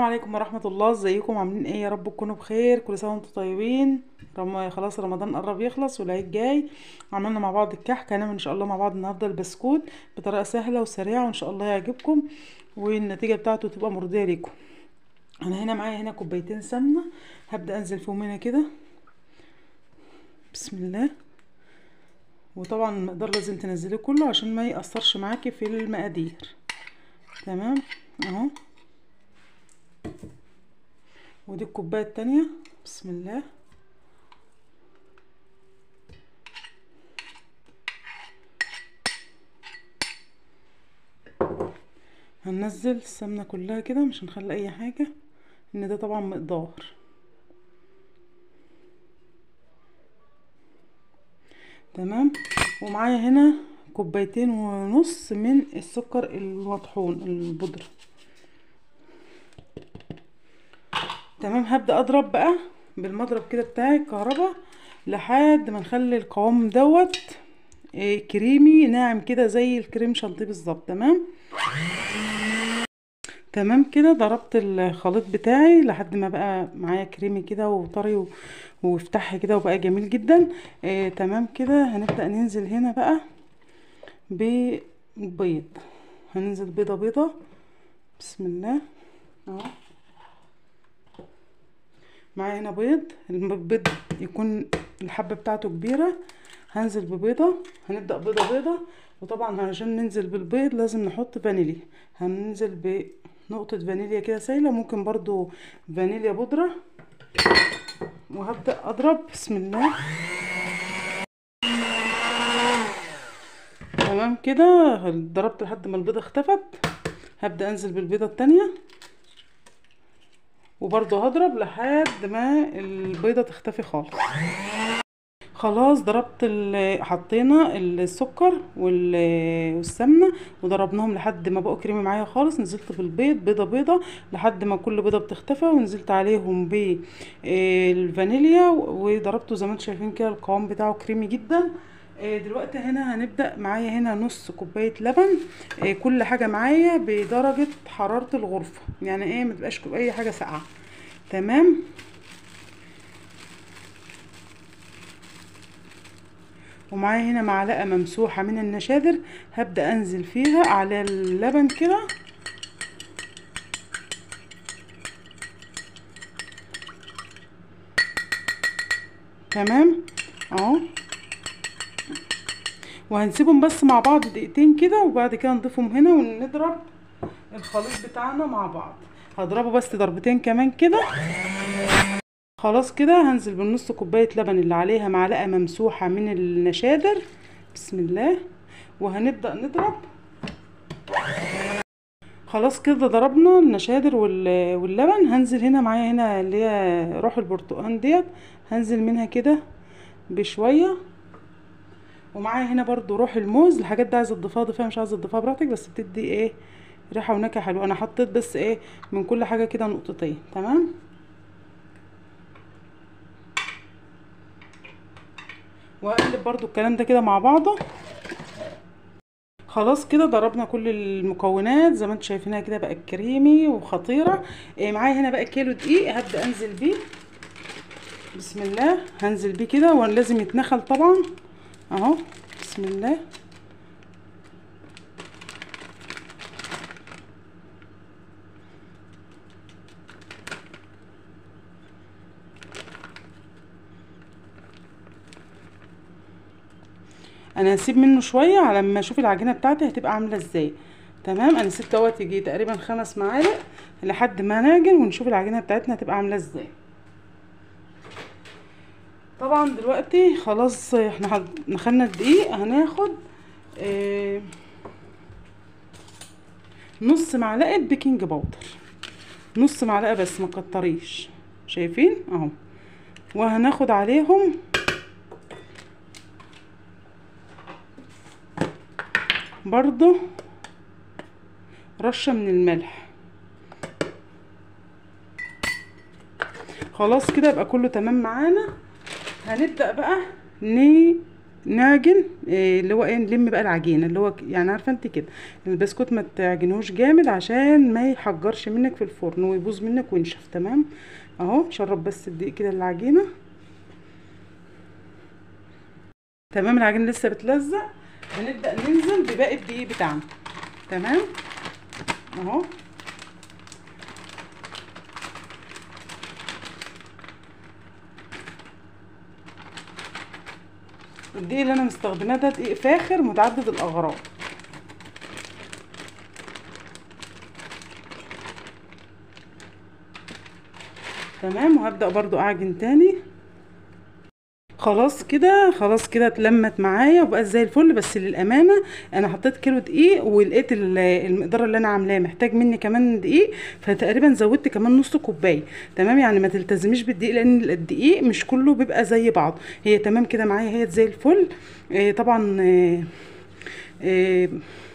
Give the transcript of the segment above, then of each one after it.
عليكم ورحمة الله. ازيكم عاملين ايه؟ يا رب تكونوا بخير. كل سنة وانتم طيبين. خلاص رمضان قرب يخلص والعيد جاي. عملنا مع بعض الكحك، هنعمل ان شاء الله مع بعض النهارده البسكوت بطريقة سهلة وسريعة وان شاء الله يعجبكم والنتيجة بتاعته تبقى مرضية ليكم. انا هنا معايا كوبايتين سمنة، هبدأ انزل فيهم هنا كده بسم الله. وطبعا المقدار لازم تنزليه كله عشان ما يأثرش معاكي في المقادير. تمام اهو. ودي الكوبايه التانية بسم الله. هننزل السمنه كلها كده، مش هنخلي اي حاجه، ان ده طبعا مقدار. تمام. ومعايا هنا كوبايتين ونص من السكر المطحون البودره. تمام. هبدا اضرب بقى بالمضرب كده بتاعي الكهرباء لحد ما نخلي القوام دوت كريمي ناعم كده زي الكريم شانتيه بالظبط. تمام تمام كده. ضربت الخليط بتاعي لحد ما بقى معايا كريمي كده وطري وفتح كده وبقى جميل جدا. تمام كده. هنبدأ ننزل هنا بقى ببيض. هننزل بيضة بيضة بسم الله اهو. معايا هنا بيض، البيض يكون الحبة بتاعته كبيرة. هنزل ببيضة، هنبدأ بيضة بيضة. وطبعا عشان ننزل بالبيض لازم نحط فانيليا. هننزل بنقطة فانيليا كده سايلة، ممكن برضو فانيليا بودرة. وهبدأ اضرب بسم الله. تمام كده. ضربت لحد ما البيضة اختفت. هبدأ انزل بالبيضة التانية وبرضو هضرب لحد ما البيضة تختفي خالص. خلاص ضربت حطينا السكر والسمنه وضربناهم لحد ما بقوا كريمي معايا خالص. نزلت بالبيض بيضه بيضه لحد ما كل بيضه بتختفى، ونزلت عليهم بالفانيليا وضربته زي ما انتم شايفين كده. القوام بتاعه كريمي جدا. دلوقتي هنا هنبدأ. معايا هنا نص كوباية لبن. كل حاجة معايا بدرجة حرارة الغرفة، يعني ايه متبقاش اي حاجة ساقعة. تمام. ومعايا هنا معلقة ممسوحة من النشادر، هبدأ انزل فيها على اللبن كده. تمام اهو. وهنسيبهم بس مع بعض دقيقتين كده، وبعد كده نضيفهم هنا ونضرب الخليط بتاعنا مع بعض. هضربه بس ضربتين كمان كده. خلاص كده. هنزل بالنص كوباية لبن اللي عليها معلقة ممسوحة من النشادر بسم الله. وهنبدأ نضرب. خلاص كده ضربنا النشادر واللبن. هنزل هنا معايا هنا اللي هي روح البرتقال ديت، هنزل منها كده بشويه. ومعايا هنا برضو روح الموز. الحاجات دي عايزه تضيفها ضيفها، مش عايزه تضيفها براحتك، بس بتدي ايه ريحه ونكهه حلوه. انا حطيت بس ايه من كل حاجه كده نقطتين. تمام. واقلب برضو الكلام ده كده مع بعضه. خلاص كده ضربنا كل المكونات زي ما انتم شايفينها كده، بقت كريمي وخطيره. معايا هنا بقى كيلو دقيق، هبدا انزل بيه بسم الله. هنزل بيه كده ولازم يتنخل طبعا اهو بسم الله. انا هسيب منه شويه على ما اشوف العجينه بتاعتي هتبقى عامله ازاي. تمام. انا سبت دوت يجي تقريبا 5 معالق لحد ما نعجن ونشوف العجينه بتاعتنا هتبقى عامله ازاي. طبعا دلوقتي خلاص احنا نخلنا الدقيق. هناخد نص معلقه بيكنج باودر، نص معلقه بس ما تكتريش. شايفين اهو. وهناخد عليهم برضو رشة من الملح. خلاص كده يبقى كله تمام معانا. هنبدأ بقى نعجن اللي هو ايه، نلم بقى العجينه اللي هو يعني عارفه انت كده. البسكوت ما تعجنوش جامد عشان ما يحجرش منك في الفرن ويبوظ منك وينشف. تمام اهو، شرب بس الدقيق كده العجينه. تمام، العجينه لسه بتلزق، هنبدا ننزل بباقي الدقيق بتاعنا. تمام اهو. الدقيق اللي انا مستخدماه ده دقيق فاخر متعدد الاغراض. تمام، وهبدأ برضو اعجن تاني. خلاص كده، خلاص كده اتلمت معايا وبقت زي الفل. بس للامانه انا حطيت كيلو دقيق ولقيت المقدار اللي انا عاملاه محتاج مني كمان دقيق، فتقريبا زودت كمان نص كوبايه. تمام، يعني ما تلتزميش بالدقيق لان الدقيق مش كله بيبقى زي بعض. هي تمام كده معايا، هي زي الفل. طبعا إيه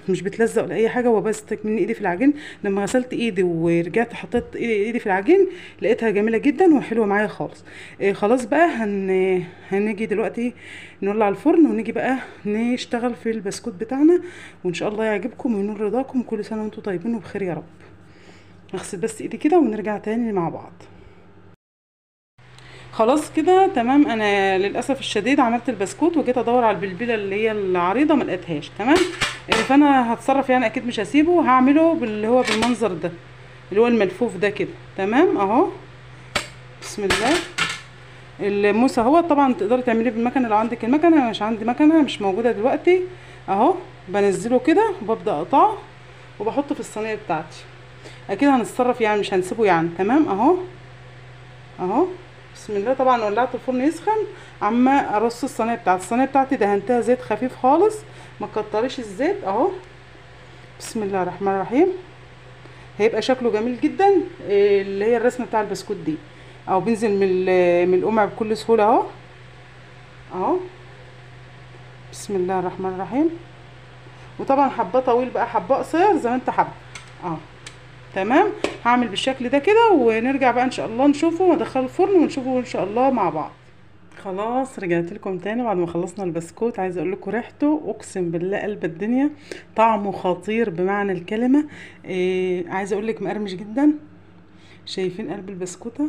مش بتلزق ولا اي حاجه، وبستك من ايدي في العجين. لما غسلت ايدي ورجعت حطيت ايدي في العجين لقيتها جميله جدا وحلوه معايا خالص. خلاص بقى هنيجي دلوقتي نولع الفرن ونيجي بقى نشتغل في البسكوت بتاعنا، وان شاء الله يعجبكم وينول رضاكم. كل سنه وانتم طيبين وبخير يا رب. هغسل بس ايدي كده ونرجع تاني مع بعض. خلاص كده تمام. انا للاسف الشديد عملت البسكوت وجيت ادور على البلبله اللي هي العريضه ما لقيتهاش. تمام، فانا هتصرف يعني، اكيد مش هسيبه، هعمله اللي هو بالمنظر ده اللي هو الملفوف ده كده. تمام اهو، بسم الله. الموس اهو، طبعا تقدري تعمليه بالمكنه لو عندك المكنه. انا مش عندي مكنه، مش موجوده دلوقتي. اهو بنزله كده وببدا اقطعه وبحطه في الصينيه بتاعتي. اكيد هنتصرف يعني، مش هنسيبه يعني. تمام اهو اهو، بسم الله. طبعا ولعت الفرن يسخن، عما ارص الصينيه بتاعتي دهنتها زيت خفيف خالص، ما تكتريش الزيت. اهو بسم الله الرحمن الرحيم. هيبقى شكله جميل جدا. اللي هي الرسمه بتاع البسكوت دي، او بينزل من القمع بكل سهوله. اهو اهو بسم الله الرحمن الرحيم. وطبعا حبه طويل بقى حبه قصير زي ما انت حابه. اهو تمام، هعمل بالشكل ده كده ونرجع بقى ان شاء الله نشوفه وندخله الفرن ونشوفه ان شاء الله مع بعض. خلاص رجعت لكم تاني بعد ما خلصنا البسكوت. عايزه اقول لكم ريحته اقسم بالله قلب الدنيا، طعمه خطير بمعنى الكلمه. عايزه اقول لك مقرمش جدا. شايفين قلب البسكوته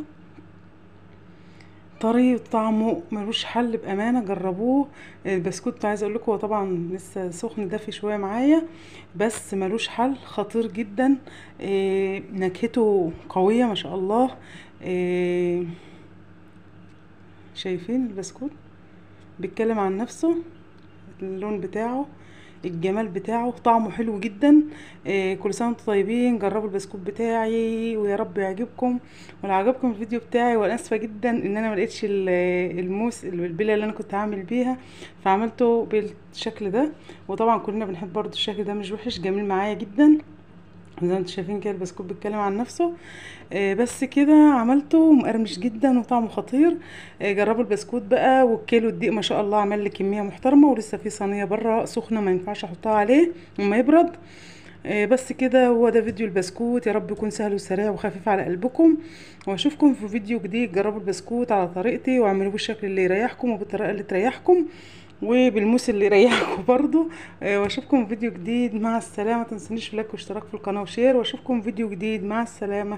طري، طعمه ملوش حل بامانه، جربوه. البسكوت عايزه اقول لكم هو طبعا لسه سخن دافي شويه معايا، بس ملوش حل، خطير جدا. نكهته قويه ما شاء الله. شايفين البسكوت بيتكلم عن نفسه، اللون بتاعه، الجمال بتاعه، طعمه حلو جدا. كل سنه وانتم طيبين. جربوا البسكوت بتاعي ويا رب يعجبكم. ولو عجبكم الفيديو بتاعي، وانا اسفه جدا ان انا ما لقيتش الموس البلة اللي انا كنت هعمل بيها، فعملته بالشكل ده. وطبعا كلنا بنحب برضو الشكل ده، مش وحش، جميل معايا جدا. زي ما انتم شايفين كده البسكوت بيتكلم عن نفسه. بس كده عملته مقرمش جدا وطعمه خطير. جربوا البسكوت بقى. والكيلو الدقيق ما شاء الله عمل لي كميه محترمه، ولسه في صينيه بره سخنه ما ينفعش احطها عليه لما يبرد. بس كده هو ده فيديو البسكوت. يا رب يكون سهل وسريع وخفيف على قلبكم، واشوفكم في فيديو جديد. جربوا البسكوت على طريقتي واعملوه بالشكل اللي يريحكم وبالطريقه اللي تريحكم وبالموس اللي يريحكم برضو. واشوفكم في فيديو جديد. مع السلامه. متنسونيش في لايك واشتراك في القناه وشير، واشوفكم في فيديو جديد. مع السلامه.